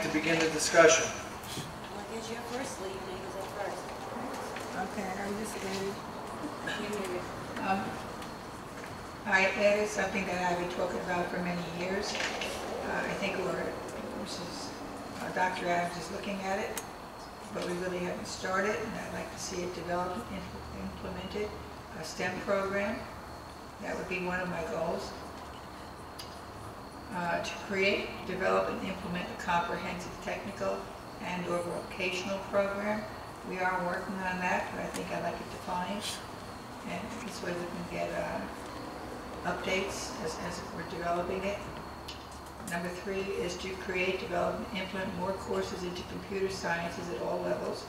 to begin the discussion. Well, I guess you're first, Lee. You go first. Okay, I'm just going I added something that I've been talking about for many years. I think Dr. Adams is looking at it, but we really haven't started, and I'd like to see it developed and implemented. A STEM program, that would be one of my goals. To create, develop, and implement a comprehensive technical and/or vocational program. We are working on that, but I think I'd like it defined, and this way we can get updates as we're developing it. Number 3 is to create, develop, and implement more courses into computer sciences at all levels.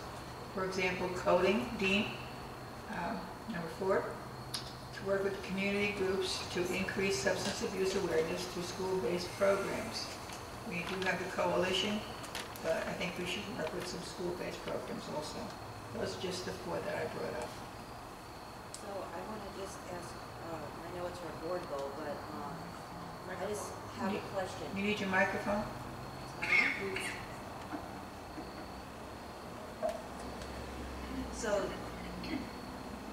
For example, coding, Dean. Number 4, to work with community groups to increase substance abuse awareness through school-based programs. We do have the coalition, but I think we should work with some school-based programs also. Those are just the 4 that I brought up. So I want to just ask, I know it's our board goal, but I just have a question. You need your microphone? So,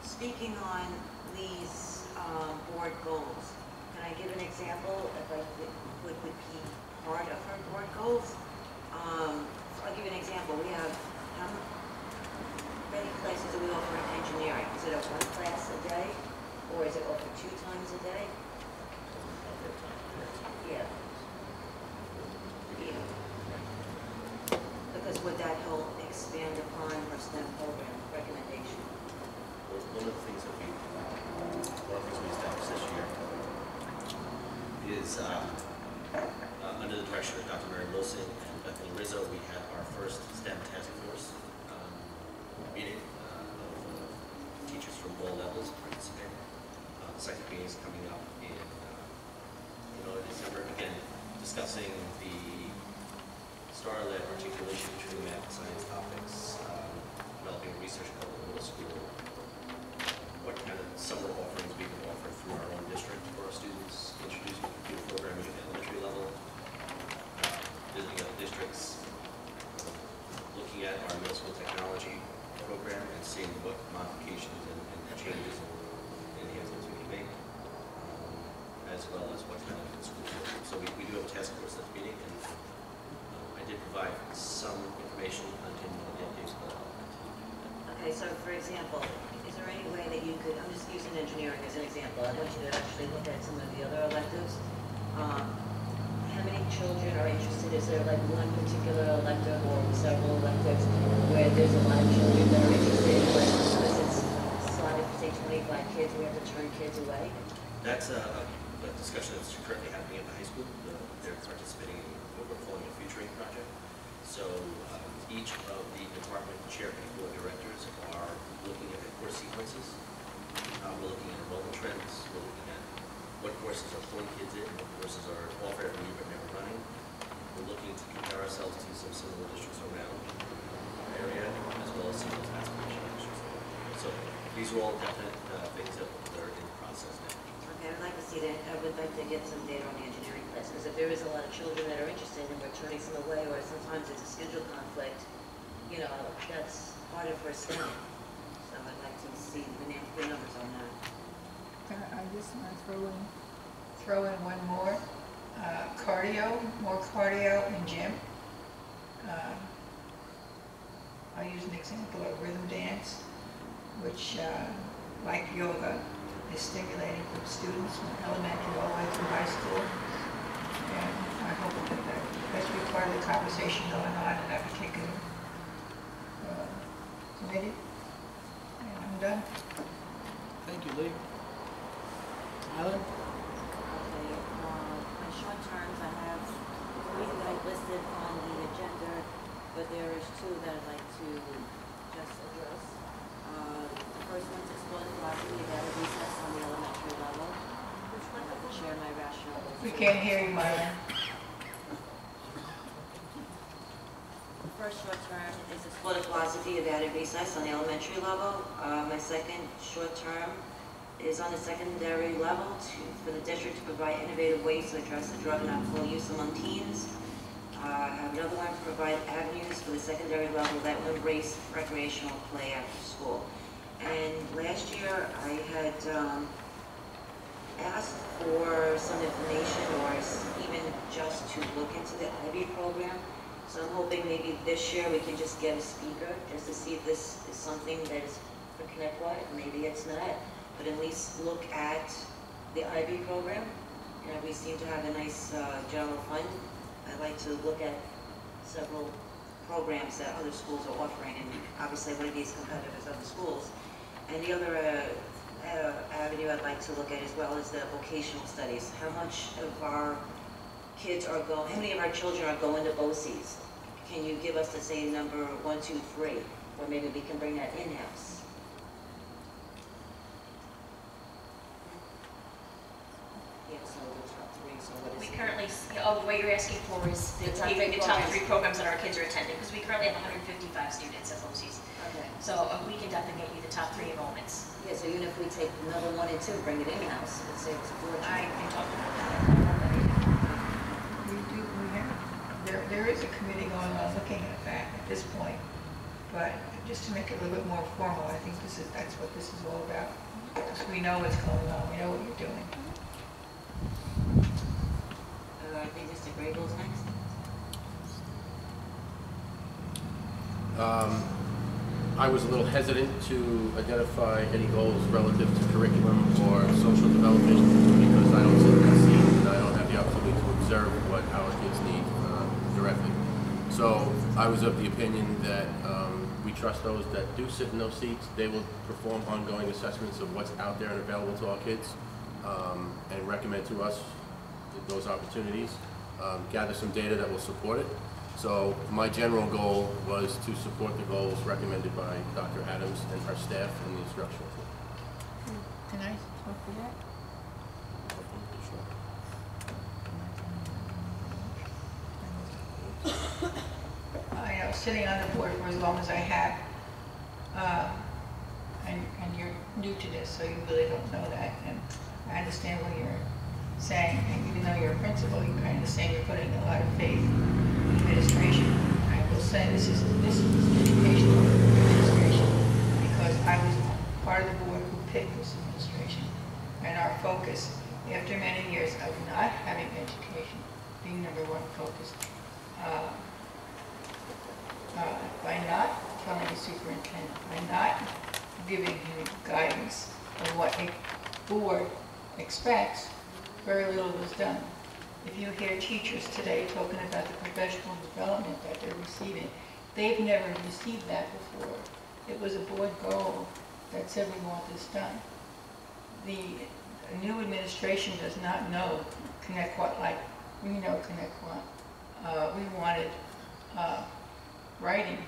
speaking on these board goals, can I give an example of like what would be part of our board goals? I'll give you an example. We have how many classes do we offer in engineering? Is it a 1 class a day, or is it offered 2 times a day? Yeah. Because would that help expand upon our STEM program recommendation? One of the things that we established this year is under the direction of Dr. Mary Wilson and Bethany Rizzo, we had our first STEM task force meeting of teachers from all levels participating. The second meeting is coming up in December, again, discussing the STAR-led articulation between math and science topics, developing a research club at the middle school, what kind of summer offerings we can offer through our own district for our students, introducing computer programming at the elementary level, visiting other districts, looking at our middle school technology program and seeing what modifications and changes and enhancements we can make, as well as what kind of school. So we do have a task force that's meeting, and I did provide some information in the updates. Okay, so for example, is there any way that you could, I'm just using engineering as an example, I want you to actually look at some of the other electives. How many children are interested? Is there like one particular elective or several electives where there's a lot of children that are interested? Like because it's slotted for say 25 kids, we have to turn kids away? That's a discussion that's currently happening at the high school. They're participating in what we're calling a futuring project. So each of the department chair people and directors are looking at the course sequences. We're looking at enrollment trends. We're looking at what courses are pulling kids in, what courses are offered every year but never running. We're looking to compare ourselves to some similar districts around our area, as well as some of those aspirational districts. So these are all definite things that are in the process now. Okay, I'd like to see that. I would like to get some data on the engineering class, because if there is a lot of children that are interested and we're turning some away, or sometimes it's a schedule conflict, you know, that's harder for STEM. So I'd like to see the numbers on that. I just want to throw in one more. Cardio, more cardio in gym. I'll use an example of rhythm dance, which, like yoga, is stimulating for students from elementary all the way through high school. And I hope that will be part of the conversation going on in that particular committee. And I'm done. Thank you, Lee. Alan? Okay, my short terms, I have 3 that I listed on the agenda, but there's 2 that I'd like to just address. The first one's explore the Varsity about recess on the elementary level. Which one? I can share my rationale. We can't hear you, Milyyn. The first short term is explore the philosophy of added recess on the elementary level. My second short term is on the secondary level for the district to provide innovative ways to address the drug and alcohol use among teens. I have another one, provide avenues for the secondary level that will embrace recreational play after school. And last year, I had asked for some information or even just to look into the IB program. So I'm hoping maybe this year we can just get a speaker just to see if this is something that is for Connect-wide. Maybe it's not, but at least look at the IB program. You know, we seem to have a nice general fund. I'd like to look at several programs that other schools are offering, and obviously one of these competitors are the schools. And the other avenue I'd like to look at as well is the vocational studies. How much of our kids are going, how many of our children are going to BOCES? Can you give us the same number 1, 2, 3? Or maybe we can bring that in-house. Yeah, so the top 3, so what is We it? currently, what you're asking for is The top three the top programs. 3 programs that our kids are attending, because we currently have 155 students at BOCES. Okay. So we can definitely get you the top 3 enrollments. Yeah, so even if we take number 1 and 2, bring it in-house, it saves a fortune. I can talk about that. We have, there is a committee going on looking at that at this point, but just to make it a little bit more formal, I think that's what this is all about. Because we know what's going on, we know what you're doing. I think Mr. Grable's next. I was a little hesitant to identify any goals relative to curriculum or social development because I don't sit in that seat and I don't have the opportunity to observe what our kids need directly. So I was of the opinion that we trust those that do sit in those seats. They will perform ongoing assessments of what's out there and available to our kids and recommend to us those opportunities, gather some data that will support it. So my general goal was to support the goals recommended by Dr. Adams and her staff and the instructional team. Can I talk for that? I know, sitting on the board for as long as I have, and you're new to this, so you really don't know that, and I understand what you're saying, and even though you're a principal, I understand you're putting a lot of faith in administration. I will say this is educational administration, because I was part of the board who picked this administration, and our focus, after many years of not having education being number 1 focus, by not telling the superintendent, by not giving him guidance of what a board expects, very little was done. If you hear teachers today talking about the professional development that they're receiving, they've never received that before. It was a board goal that said we want this done. The new administration does not know Connect-What like we know Connect-What. We wanted writing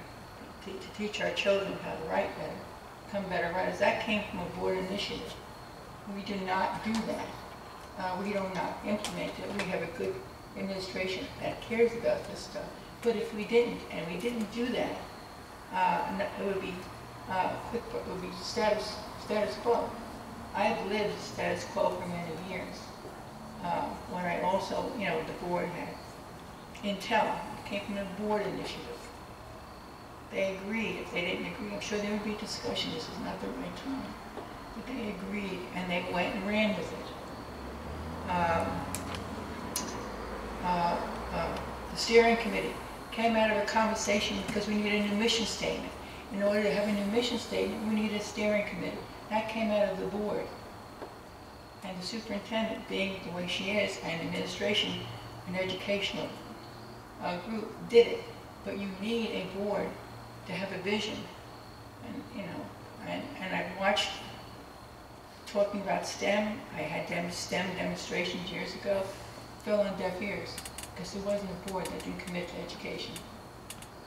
to teach our children how to write better, become better writers. That came from a board initiative. We do not do that. We do not implement it. We have a good administration that cares about this stuff. But if we didn't, and we didn't do that, it would be it would be status quo. I've lived status quo for many years. When I also, the board had Intel, it came from the board initiative. They agreed. If they didn't agree, I'm sure there would be discussion. This is not the right time. But they agreed, and they went and ran with it. The steering committee came out of a conversation because we needed a new mission statement. In order to have a new mission statement, we needed a steering committee. That came out of the board. And the superintendent, being the way she is, and administration, an educational group, did it. But you need a board to have a vision. And I've watched, talking about STEM, I had STEM demonstrations years ago, fell on deaf ears, because there wasn't a board that didn't commit to education.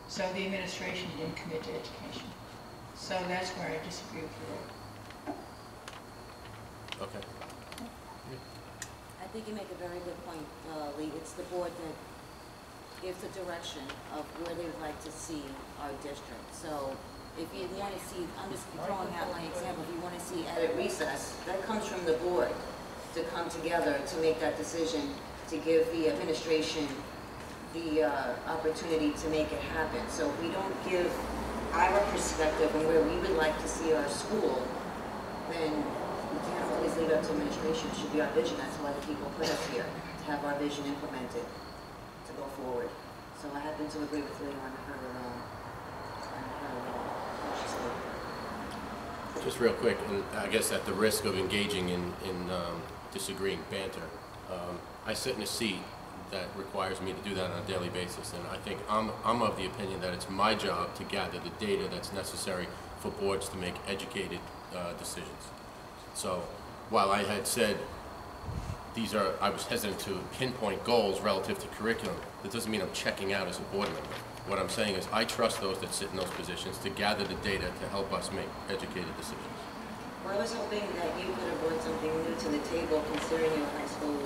So the administration didn't commit to education. So that's where I disagree with you. Okay. I think you make a very good point, Lee. It's the board that gives the direction of where they would like to see our district. So if you want to see, I'm just throwing out my example, if you want to see at recess, that comes from the board to come together to make that decision, to give the administration the opportunity to make it happen. So if we don't give our perspective on where we would like to see our school, then we can't always leave it up to administration. It should be our vision. That's why the people put us here, to have our vision implemented, to go forward. So I happen to agree with Leah on her what she said. Just real quick, and I guess at the risk of engaging in disagreeing banter, I sit in a seat that requires me to do that on a daily basis, and I think I'm of the opinion that it's my job to gather the data that's necessary for boards to make educated decisions. So while I had said I was hesitant to pinpoint goals relative to curriculum, that doesn't mean I'm checking out as a board member. What I'm saying is I trust those that sit in those positions to gather the data to help us make educated decisions. Well, I was hoping that you could have brought something new to the table, considering you're a high school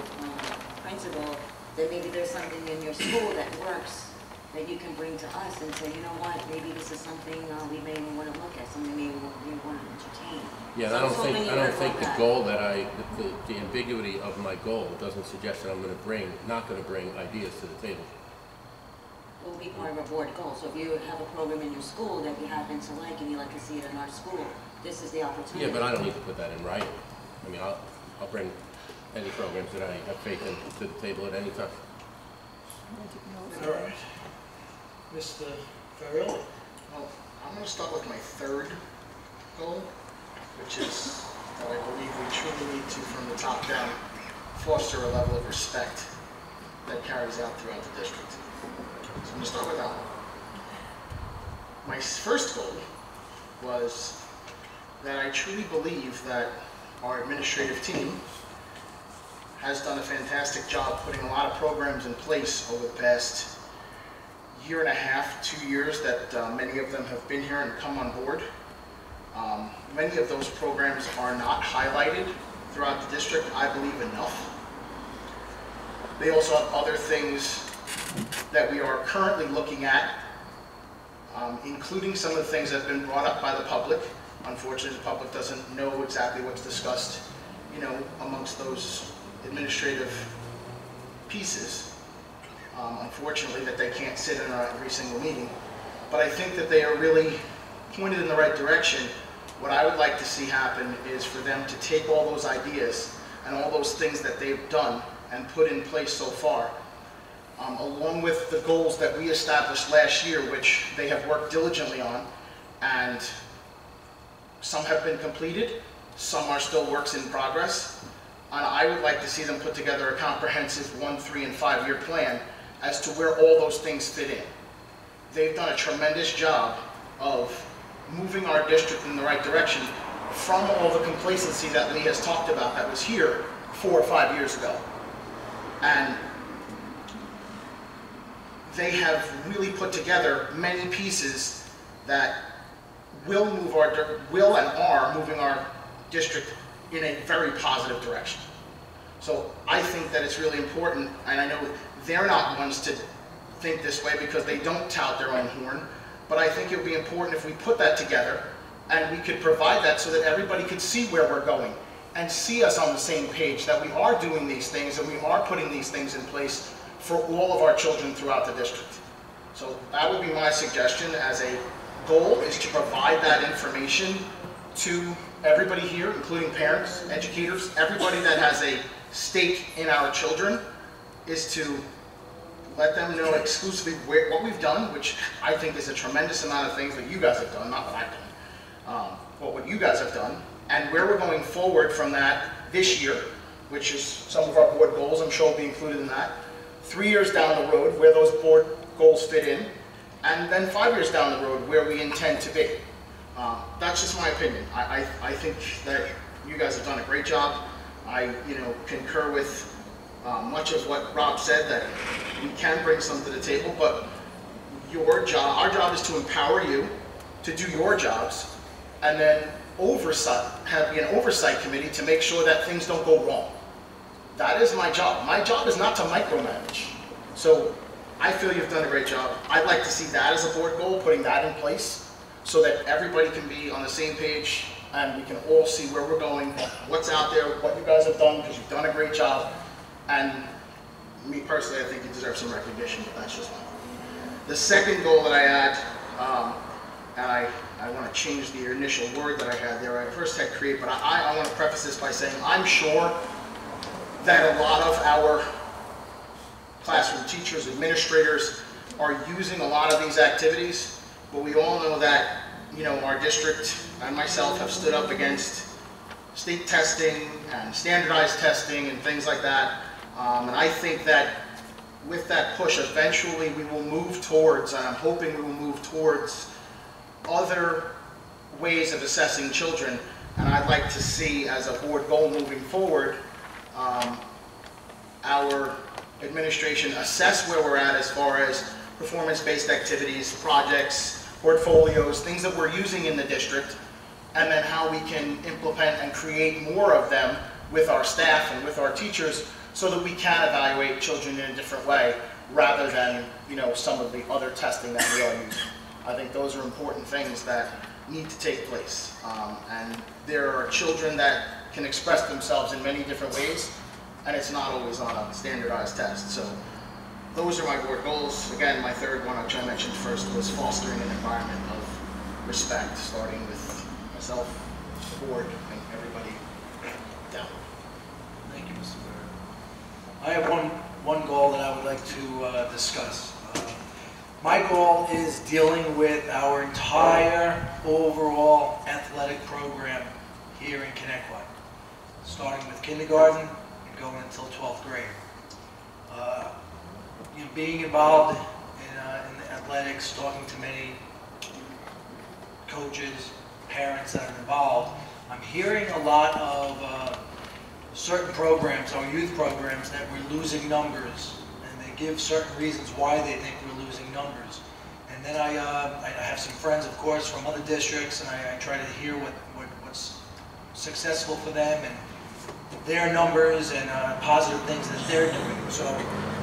principal, that maybe there's something in your school that works that you can bring to us and say, you know what, maybe this is something we may want to look at, something we want to entertain. Yeah, So I don't think the that. goal that the ambiguity of my goal doesn't suggest that I'm not going to bring ideas to the table. Will be part of a board goal. So if you have a program in your school that you happen to like and you like to see it in our school, this is the opportunity. Yeah, but I don't need to put that in writing. I mean, I'll bring any programs that I have faith in to the table at any time. All right. Mr. Farrelly? Well, I'm going to start with my third goal, which is that I believe we truly need to, from the top down, foster a level of respect that carries out throughout the district. So I'm going to start with that one. My first goal was that I truly believe that our administrative team has done a fantastic job putting a lot of programs in place over the past year and a half, 2 years that many of them have been here and come on board. Many of those programs are not highlighted throughout the district, I believe, enough. They also have other things that we are currently looking at, including some of the things that have been brought up by the public. Unfortunately, the public doesn't know exactly what's discussed, amongst those administrative pieces. Unfortunately, that they can't sit in every single meeting. But I think that they are really pointed in the right direction. What I would like to see happen is for them to take all those ideas and all those things that they've done and put in place so far, along with the goals that we established last year, which they have worked diligently on, and some have been completed, some are still works in progress. And I would like to see them put together a comprehensive 1-, 3-, and 5-year plan as to where all those things fit in. They've done a tremendous job of moving our district in the right direction from all the complacency that Lee has talked about that was here 4 or 5 years ago. And they have really put together many pieces that will and are moving our district in a very positive direction. So I think that it's really important, and I know they're not ones to think this way because they don't tout their own horn, but I think it would be important if we put that together and we could provide that so that everybody could see where we're going and see us on the same page, that we are doing these things and we are putting these things in place for all of our children throughout the district. So that would be my suggestion as a goal, is to provide that information to everybody here, including parents, educators, everybody that has a stake in our children, is to let them know exclusively what we've done, which I think is a tremendous amount of things that you guys have done, not what I've done, but what you guys have done, and where we're going forward from that this year, which is some of our board goals, I'm sure will be included in that. 3 years down the road, where those board goals fit in, and then 5 years down the road, where we intend to be. That's just my opinion. I think that you guys have done a great job. I concur with much of what Rob said, that we can bring some to the table, but our job is to empower you to do your jobs, and then have an oversight committee to make sure that things don't go wrong. That is my job. My job is not to micromanage. So I feel you've done a great job. I'd like to see that as a board goal, putting that in place so that everybody can be on the same page and we can all see where we're going, what's out there, what you guys have done, because you've done a great job. And me personally, I think you deserve some recognition, but that's just my opinion. The second goal that I had, and I want to change the initial word that I had there. I first had create, but I want to preface this by saying I'm sure that a lot of our classroom teachers, administrators are using a lot of these activities, but we all know that, you know, our district and myself have stood up against state testing and standardized testing and things like that. And I think that with that push, eventually we will move towards, and I'm hoping we will move towards other ways of assessing children. And I'd like to see, as a board goal moving forward, our administration assess where we're at as far as performance-based activities, projects, portfolios, things that we're using in the district, and then how we can implement and create more of them with our staff and with our teachers so that we can evaluate children in a different way rather than, you know, some of the other testing that we are using. I think those are important things that need to take place. And there are children that can express themselves in many different ways, and it's not always on a standardized test. So those are my board goals. Again, my third one, which I mentioned first, was fostering an environment of respect, starting with myself, the board, and everybody down. Thank you, Mr. Mayor. I have one goal that I would like to discuss. My goal is dealing with our entire overall athletic program here in Connecticut, starting with kindergarten and going until 12th grade. You know, being involved in athletics, talking to many coaches, parents that are involved, I'm hearing a lot of certain programs, our youth programs, that we're losing numbers, and they give certain reasons why they think we're losing numbers. And then I have some friends, of course, from other districts, and I try to hear what's successful for them and their numbers and positive things that they're doing. So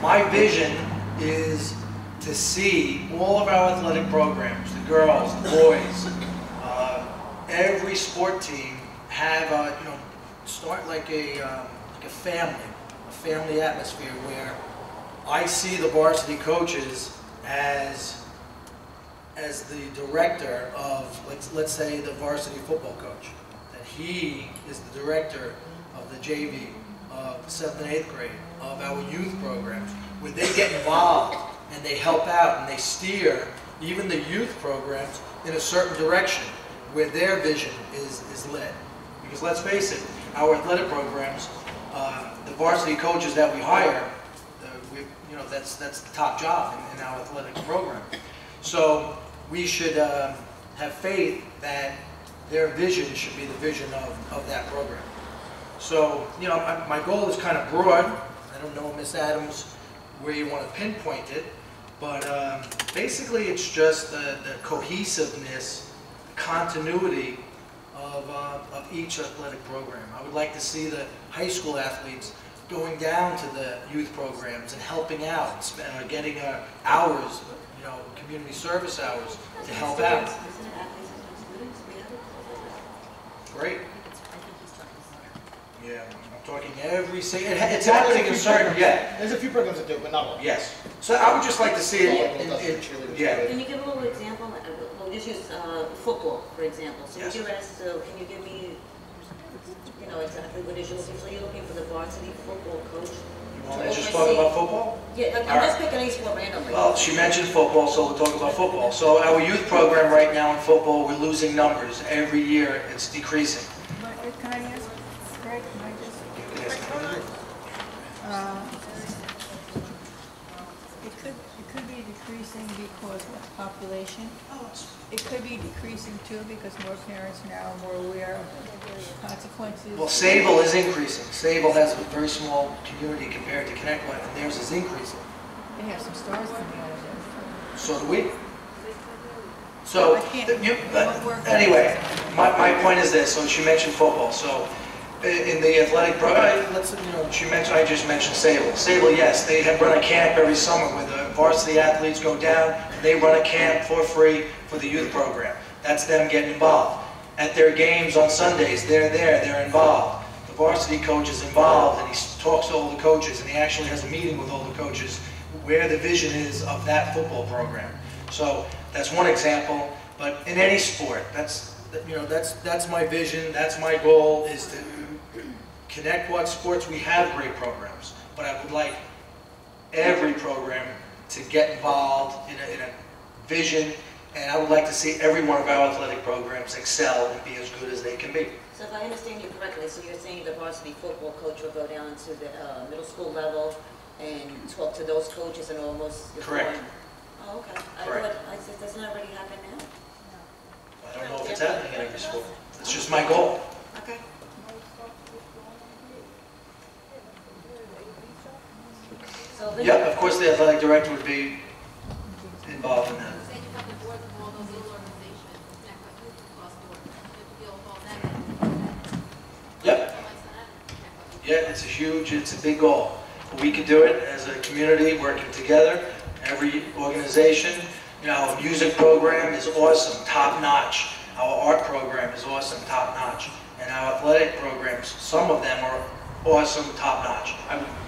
my vision is to see all of our athletic programs, the girls, the boys, every sport team have you know, start like a family atmosphere where I see the varsity coaches as the director of, let's say, the varsity football coach. That he is the director of the JV, of 7th and 8th grade, of our youth programs, where they get involved and they help out and they steer even the youth programs in a certain direction where their vision is led. Because let's face it, our athletic programs, the varsity coaches that we hire, you know, that's the top job in our athletic program. So we should have faith that their vision should be the vision of that program. So, you know, my goal is kind of broad. I don't know, Ms. Adams, where you want to pinpoint it, but basically it's just the cohesiveness, continuity of each athletic program. I would like to see the high school athletes going down to the youth programs and helping out, getting hours, you know, community service hours to help out. Great. Yeah, I'm talking every single, it's happening in certain, yeah. There's a few programs that do it, but not all. Yes. So I would just like to see it yeah. Can you give a little example? We'll just use football, for example. So Yes. would you ask, can you give me, you know, exactly what it is you're looking for? You're looking for the varsity football coach? You want to just talk about football? Yeah, I'm just picking any sport randomly. Well, she mentioned football, so we'll talk about football. So our youth program right now in football, we're losing numbers. Every year, it's decreasing. Can I ask, Greg, can I just? It could be decreasing because of population. It could be decreasing too because more parents now are more aware of the consequences. Well, Sable is increasing. Sable has a very small community compared to Connecticut, and theirs is increasing. They have some stars coming out of there. So do we. So, I can't- anyway, my point is this. So she mentioned football. So in the athletic program, I just mentioned Sable. Sable, yes, they have run a camp every summer where the varsity athletes go down and they run a camp for free for the youth program. That's them getting involved. At their games on Sundays, they're there, they're involved. The varsity coach is involved and he talks to all the coaches and he actually has a meeting with all the coaches where the vision is of that football program. So that's one example, but in any sport, that's my vision, that's my goal, is to connect what sports. We have great programs, but I would like every program to get involved in a vision, and I would like to see every one of our athletic programs excel and be as good as they can be. So if I understand you correctly, so you're saying the varsity football coach will go down to the middle school level and talk to those coaches and almost... Correct. Oh, okay. Correct. I said, doesn't that already happen now? I don't know if it's happening in every school. It's just my goal. Okay. So then- Yeah, of course the athletic director would be involved in that. Say you have the boards of all those little organizations, connect with youth across the board, deal with all them. Yep. Yeah, it's a big goal. We can do it as a community, working together, every organization. You know, our music program is awesome, top-notch. Our art program is awesome, top-notch. And our athletic programs, some of them are awesome, top-notch.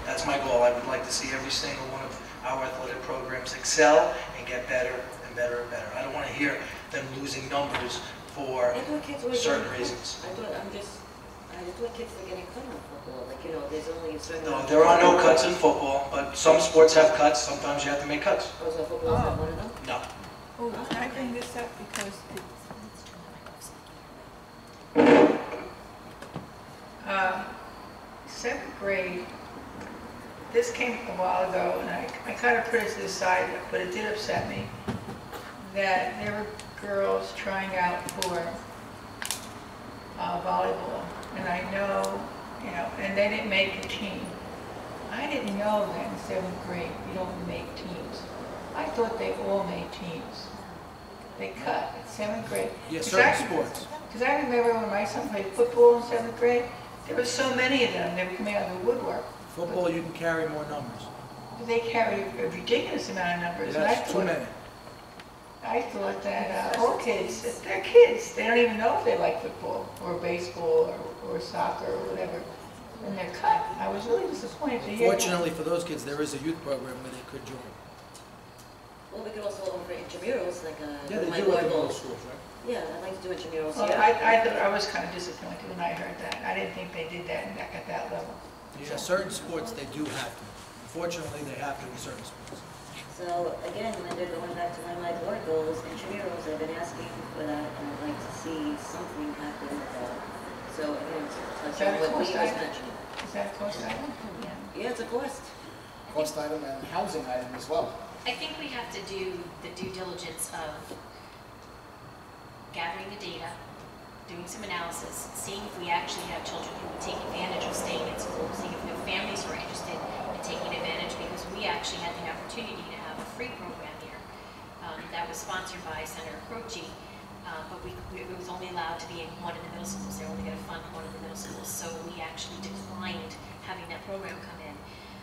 That's my goal. I would like to see every single one of our athletic programs excel and get better and better and better. I don't want to hear them losing numbers for I thought kids were certain getting reasons. cut. I thought kids were getting cut on football. Like, you know, there's only a certain... No, there are no cuts in football, but some sports have cuts. Sometimes you have to make cuts. Oh, so football is not one of them? No. Oh, can I bring this up because seventh grade, this came a while ago, and I kind of put it to the side, but it did upset me that there were girls trying out for volleyball, and I know, you know, and they didn't make the team. I didn't know that in seventh grade you don't make teams. I thought they all made teams. They cut at seventh grade. Yeah, certain sports. Because I remember when my son played football in seventh grade, there were so many of them, they were coming out of the woodwork. Football, you can carry more numbers. They carried a ridiculous amount of numbers. And That's too many. I thought that all kids, they're kids. They don't even know if they like football or baseball or soccer or whatever. And they're cut. I was really disappointed to hear that. Fortunately for those kids, there is a youth program where they could join. Well, we could also offer intramurals, like Yeah, they my do boy it in goes. most schools, right? Yeah, I'd like to do intramurals Well, here. I was kind of disappointed when I heard that. I didn't think they did that at that level. Yeah, certain sports they do have to. Unfortunately, they have to in certain sports. So again, Linda, going back to one of my board goals, intramurals, I've been asking for that, and I'd like to see something happen with that. So again, Is like that a what cost Lee was item? mentioning. Is that a cost item? Yeah, it's a cost. Cost item and housing item as well. I think we have to do the due diligence of gathering the data, doing some analysis, seeing if we actually have children who would take advantage of staying in school, seeing if we have families who are interested in taking advantage, because we actually had the opportunity to have a free program here that was sponsored by Senator Croce, but it was only allowed to be in one of the middle schools. They're only going to fund one of the middle schools, so we actually declined having that program come in.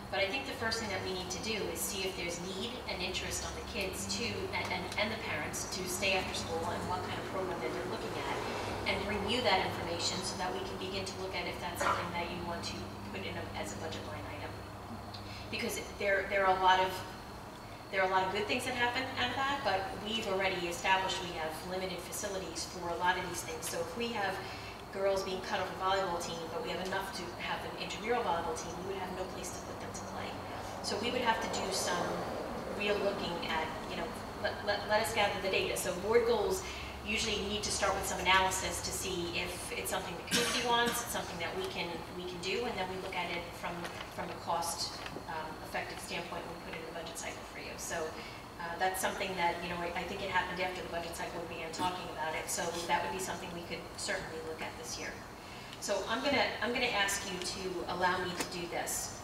But I think the first thing that we need to do is see if there's need and interest on the kids and the parents to stay after school and what kind of program that they're looking at, and bring you that information so that we can begin to look at if that's something that you want to put in as a budget line item. Because there are a lot of good things that happen out of that, but we've already established we have limited facilities for a lot of these things. So if we have girls being cut off a volleyball team, but we have enough to have an intramural volleyball team, we would have no place to put them to play. So we would have to do some real looking at, you know, let us gather the data. So board goals usually need to start with some analysis to see if it's something the community wants, it's something that we can do, and then we look at it from a cost effective standpoint when we put it in the budget cycle for you. So that's something that, you know, I think it happened after the budget cycle we began talking about it, so that would be something we could certainly look at this year. So I'm gonna ask you to allow me to do this.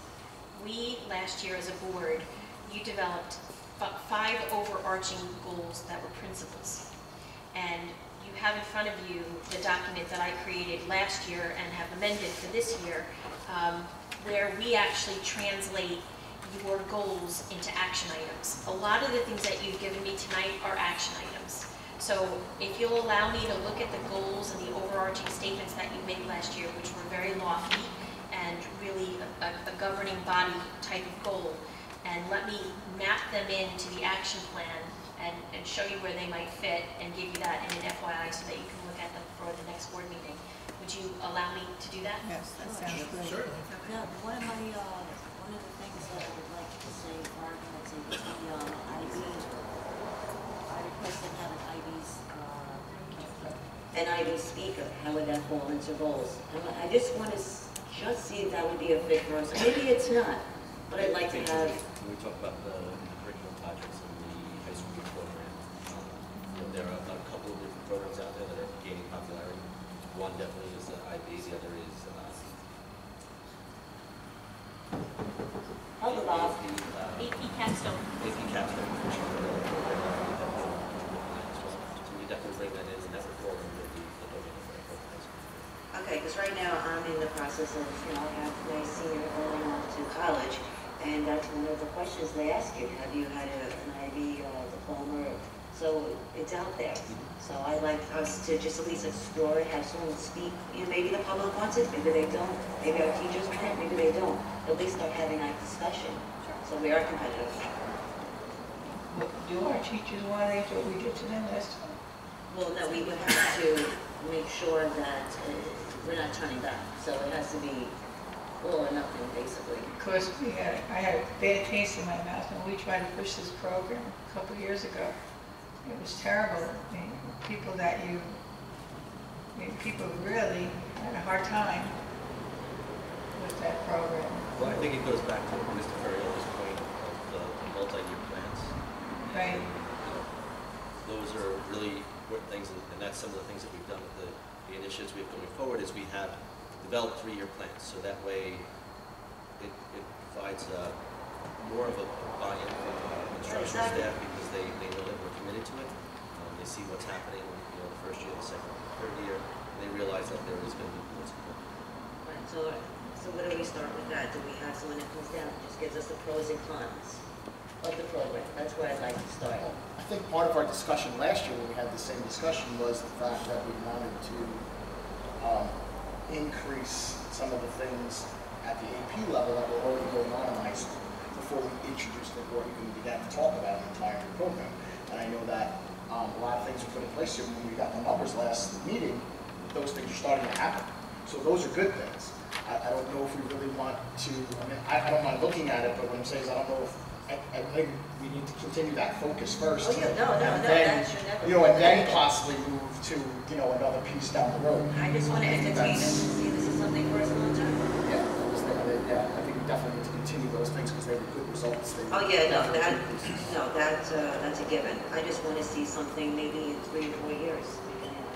We, last year as a board, you developed 5 overarching goals that were principles. And you have in front of you the document that I created last year and have amended for this year, where we actually translate your goals into action items. A lot of the things that you've given me tonight are action items. So if you'll allow me to look at the goals and the overarching statements that you made last year, which were very lofty and really a governing body type of goal, and let me map them into the action plan and show you where they might fit and give you that in an FYI so that you can look at them for the next board meeting. Would you allow me to do that? Yes, that sounds good. Certainly. Now, one of the things that I would like to say, for argument's sake, is the IB. I requested to have an IB speaker. How would that fall into goals? And I just want to just see if that would be a fit for us. Maybe it's not, but I'd like to have. When we talk about the curriculum projects in the high school program, there are a couple of different programs out there that are gaining popularity. One definitely is IB, the other is How about AP capstone. AP Capstone. So we definitely bring that in and that would fall under the domain of high school. Okay, because right now I'm in the process of, I have my senior going on to college, and that's one of the questions they ask you. Have you had an IB diploma? So it's out there. So I'd like us to just at least explore it, have someone speak. Maybe the public wants it, maybe they don't. Maybe our teachers want it, maybe they don't. At least start having that discussion. So we are competitive. But do our teachers want it, what we did to them last time? Well, no, we would have to make sure that we're not turning back. So it has to be all or nothing, basically. Because I had a bad taste in my mouth when we tried to push this program a couple of years ago. It was terrible. I mean, people really had a hard time with that program. Well, I think it goes back to Mr. Ferrio's point of the multi-year plans. Right. Those are really important things, and that's some of the things that we've done with the initiatives we have going forward is we have developed 3-year plans. So that way it provides more of a buy-in from instructional staff because they know that we're committed to it. They see what's happening, the first year, the second, third year, and they realize that there is going to be more support. Right, so where do we start with that? Do we have someone that comes down and just gives us the pros and cons of the program? That's where I'd like to start. I think part of our discussion last year when we had the same discussion was the fact that we wanted to increase some of the things at the AP level that were already going on in high school before we introduced it or even began to talk about an entire new program. And I know that a lot of things were put in place here when we got the numbers last meeting. Those things are starting to happen. So those are good things. I don't know if we really want to, I don't mind looking at it, but what I'm saying is I don't know if, I think we need to continue that focus first. Oh, yeah, no, and then, that should never. and then possibly move to, another piece down the road. I just want to entertain it and see this is something for us long term. Yeah, I think we definitely need to continue those things because they were good results. Oh, yeah, that's a given. I just want to see something maybe in 3 or 4 years. We can have a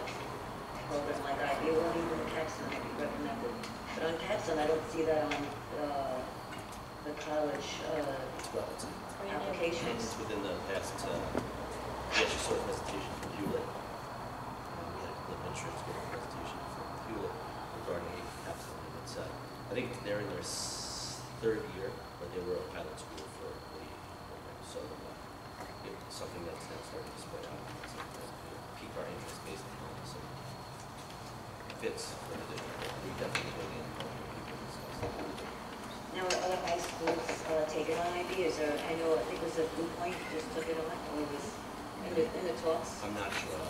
program like that. You won't even Capstone would be recommended. But on Capstone, I don't see that on the college applications. It's within the past, we actually saw a presentation from Hewlett. We had the insurance school presentation from Hewlett regarding AP Capstone. And it's, I think they're in their 3rd year, but they were a pilot school for the program. So it's something that's now starting to spread out. So pique our interest based on it. So it fits for the district. We definitely go in. Now, are other high schools taking on IB? I think it was a Blue Point just took it on, or it was in the talks? I'm not sure.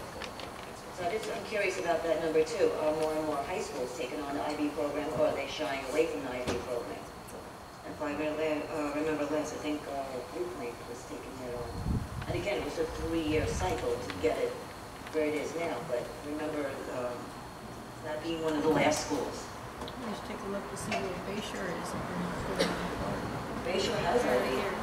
So I'm curious about that number 2. Are more and more high schools taking on the IB program, or are they shying away from the IB program? If I remember last, I think Blue Point was taking it on. And again, it was a 3-year cycle to get it where it is now, but remember that being one of the last schools. Let's take a look to see where Bayshore is. Bayshore has it. They have